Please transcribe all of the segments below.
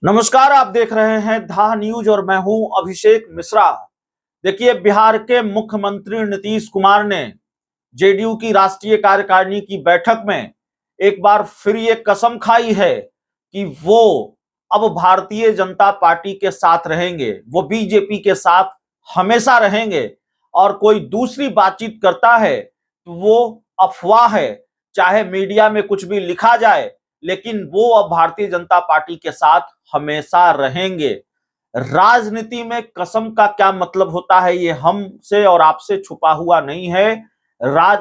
नमस्कार, आप देख रहे हैं धा न्यूज और मैं हूं अभिषेक मिश्रा। देखिए, बिहार के मुख्यमंत्री नीतीश कुमार ने जेडीयू की राष्ट्रीय कार्यकारिणी की बैठक में एक बार फिर ये कसम खाई है कि वो अब भारतीय जनता पार्टी के साथ रहेंगे, वो बीजेपी के साथ हमेशा रहेंगे। और कोई दूसरी बातचीत करता है तो वो अफवाह है, चाहे मीडिया में कुछ भी लिखा जाए, लेकिन वो अब भारतीय जनता पार्टी के साथ हमेशा रहेंगे। राजनीति में कसम का क्या मतलब होता है, ये हमसे और आपसे छुपा हुआ नहीं है।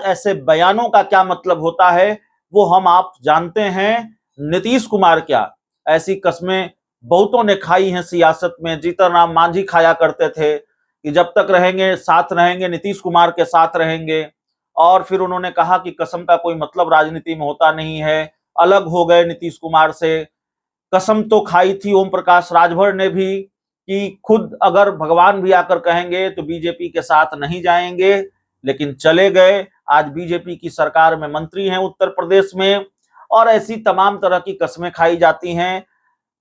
ऐसे बयानों का क्या मतलब होता है, वो हम आप जानते हैं। नीतीश कुमार क्या ऐसी कस्में बहुतों ने खाई हैं सियासत में। जीतन राम मांझी खाया करते थे कि जब तक रहेंगे साथ रहेंगे, नीतीश कुमार के साथ रहेंगे। और फिर उन्होंने कहा कि कसम का कोई मतलब राजनीति में होता नहीं है, अलग हो गए नीतीश कुमार से। कसम तो खाई थी ओम प्रकाश राजभर ने भी कि खुद अगर भगवान भी आकर कहेंगे तो बीजेपी के साथ नहीं जाएंगे, लेकिन चले गए। आज बीजेपी की सरकार में मंत्री हैं उत्तर प्रदेश में। और ऐसी तमाम तरह की कस्में खाई जाती हैं।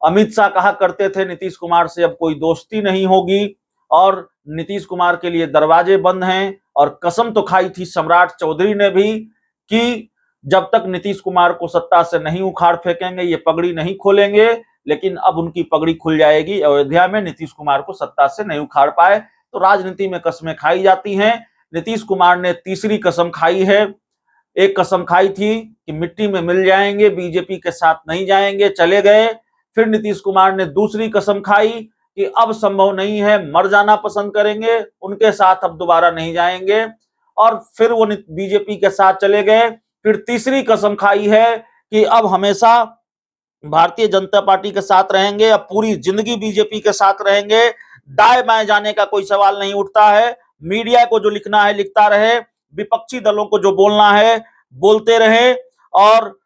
अमित शाह कहा करते थे नीतीश कुमार से अब कोई दोस्ती नहीं होगी, और नीतीश कुमार के लिए दरवाजे बंद हैं। और कसम तो खाई थी सम्राट चौधरी ने भी कि जब तक नीतीश कुमार को सत्ता से नहीं उखाड़ फेंकेंगे, ये पगड़ी नहीं खोलेंगे। लेकिन अब उनकी पगड़ी खुल जाएगी अयोध्या में, नीतीश कुमार को सत्ता से नहीं उखाड़ पाए। तो राजनीति में कस्में खाई जाती हैं। नीतीश कुमार ने तीसरी कसम खाई है। एक कसम खाई थी कि मिट्टी में मिल जाएंगे, बीजेपी के साथ नहीं जाएंगे, चले गए। फिर नीतीश कुमार ने दूसरी कसम खाई कि अब संभव नहीं है, मर जाना पसंद करेंगे, उनके साथ अब दोबारा नहीं जाएंगे। और फिर वो बीजेपी के साथ चले गए। फिर तीसरी कसम खाई है कि अब हमेशा भारतीय जनता पार्टी के साथ रहेंगे, अब पूरी जिंदगी बीजेपी के साथ रहेंगे। दाएं बाएं जाने का कोई सवाल नहीं उठता है। मीडिया को जो लिखना है लिखता रहे, विपक्षी दलों को जो बोलना है बोलते रहे। और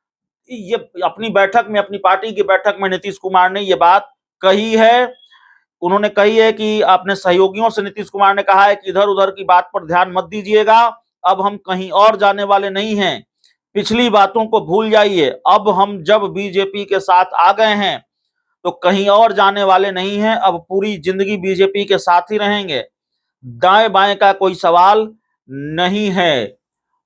ये अपनी बैठक में, अपनी पार्टी की बैठक में नीतीश कुमार ने ये बात कही है। उन्होंने कही है कि अपने सहयोगियों से नीतीश कुमार ने कहा है कि इधर उधर की बात पर ध्यान मत दीजिएगा, अब हम कहीं और जाने वाले नहीं हैं। पिछली बातों को भूल जाइए, अब हम जब बीजेपी के साथ आ गए हैं तो कहीं और जाने वाले नहीं हैं, अब पूरी जिंदगी बीजेपी के साथ ही रहेंगे। दाएं बाएं का कोई सवाल नहीं है।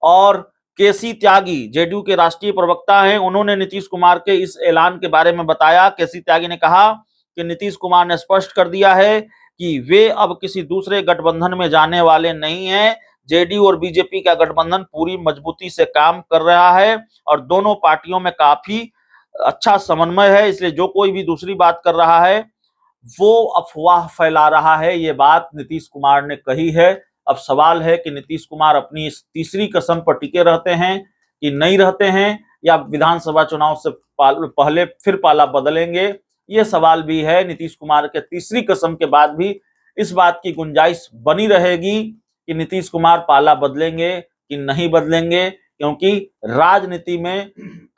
और केसी त्यागी जेडीयू के राष्ट्रीय प्रवक्ता हैं, उन्होंने नीतीश कुमार के इस ऐलान के बारे में बताया। केसी त्यागी ने कहा कि नीतीश कुमार ने स्पष्ट कर दिया है कि वे अब किसी दूसरे गठबंधन में जाने वाले नहीं हैं। जेडीयू और बीजेपी का गठबंधन पूरी मजबूती से काम कर रहा है और दोनों पार्टियों में काफी अच्छा समन्वय है। इसलिए जो कोई भी दूसरी बात कर रहा है वो अफवाह फैला रहा है। ये बात नीतीश कुमार ने कही है। अब सवाल है कि नीतीश कुमार अपनी इस तीसरी कसम पर टिके रहते हैं कि नहीं रहते हैं, या विधानसभा चुनाव से पहले फिर पाला बदलेंगे, ये सवाल भी है। नीतीश कुमार के तीसरी कसम के बाद भी इस बात की गुंजाइश बनी रहेगी कि नीतीश कुमार पाला बदलेंगे कि नहीं बदलेंगे, क्योंकि राजनीति में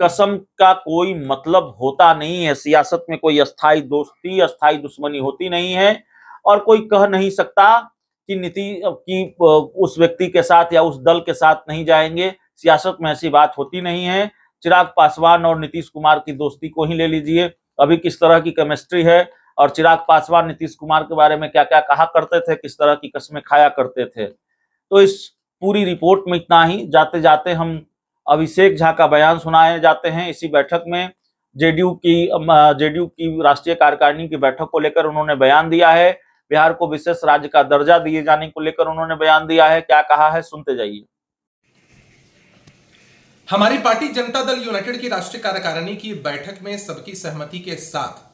कसम का कोई मतलब होता नहीं है। सियासत में कोई अस्थाई दोस्ती, अस्थाई दुश्मनी होती नहीं है। और कोई कह नहीं सकता कि उस व्यक्ति के साथ या उस दल के साथ नहीं जाएंगे। सियासत में ऐसी बात होती नहीं है। चिराग पासवान और नीतीश कुमार की दोस्ती को ही ले लीजिए, अभी किस तरह की केमिस्ट्री है। और चिराग पासवान नीतीश कुमार के बारे में क्या क्या कहा करते थे, किस तरह की कस्में खाया करते थे। तो इस पूरी रिपोर्ट में इतना ही। जाते जाते हम अभिषेक झा का बयान सुनाए जाते हैं। इसी बैठक में जेडीयू की राष्ट्रीय कार्यकारिणी की बैठक को लेकर उन्होंने बयान दिया है। बिहार को विशेष राज्य का दर्जा दिए जाने को लेकर उन्होंने बयान दिया है। क्या कहा है, सुनते जाइए। हमारी पार्टी जनता दल यूनाइटेड की राष्ट्रीय कार्यकारिणी की बैठक में सबकी सहमति के साथ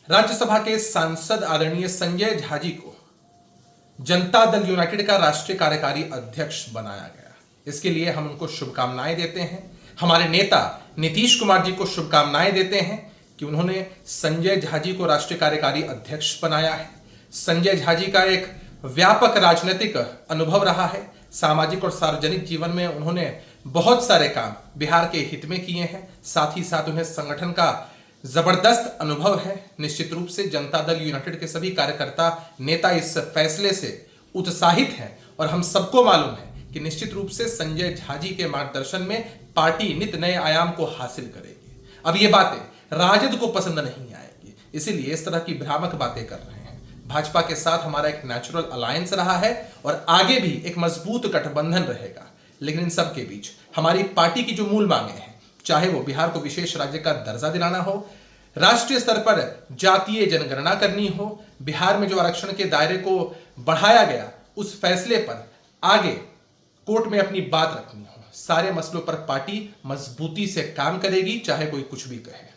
राज्यसभा के सांसद आदरणीय संजय झा जी को जनता दल यूनाइटेड का राष्ट्रीय कार्यकारी अध्यक्ष बनाया गया। इसके लिए हम उनको शुभकामनाएं देते हैं। हमारे नेता नीतीश कुमार जी को शुभकामनाएं देते हैं कि उन्होंने संजय झा जी को राष्ट्रीय कार्यकारी अध्यक्ष बनाया है। संजय झा जी का एक व्यापक राजनीतिक अनुभव रहा है। सामाजिक और सार्वजनिक जीवन में उन्होंने बहुत सारे काम बिहार के हित में किए हैं। साथ ही साथ उन्हें संगठन का जबरदस्त अनुभव है। निश्चित रूप से जनता दल यूनाइटेड के सभी कार्यकर्ता, नेता इस फैसले से उत्साहित हैं और हम सबको मालूम है कि निश्चित रूप से संजय झा जी के मार्गदर्शन में पार्टी नित नए आयाम को हासिल करेगी। अब ये बातें राजद को पसंद नहीं आएगी। इसीलिए इस तरह की भ्रामक बातें कर रहे हैं। भाजपा के साथ हमारा एक नेचुरल अलायंस रहा है और आगे भी एक मजबूत गठबंधन रहेगा। लेकिन इन सब के बीच हमारी पार्टी की जो मूल मांगे हैं, चाहे वो बिहार को विशेष राज्य का दर्जा दिलाना हो, राष्ट्रीय स्तर पर जातीय जनगणना करनी हो, बिहार में जो आरक्षण के दायरे को बढ़ाया गया उस फैसले पर आगे कोर्ट में अपनी बात रखनी हो, सारे मसलों पर पार्टी मजबूती से काम करेगी, चाहे कोई कुछ भी कहे।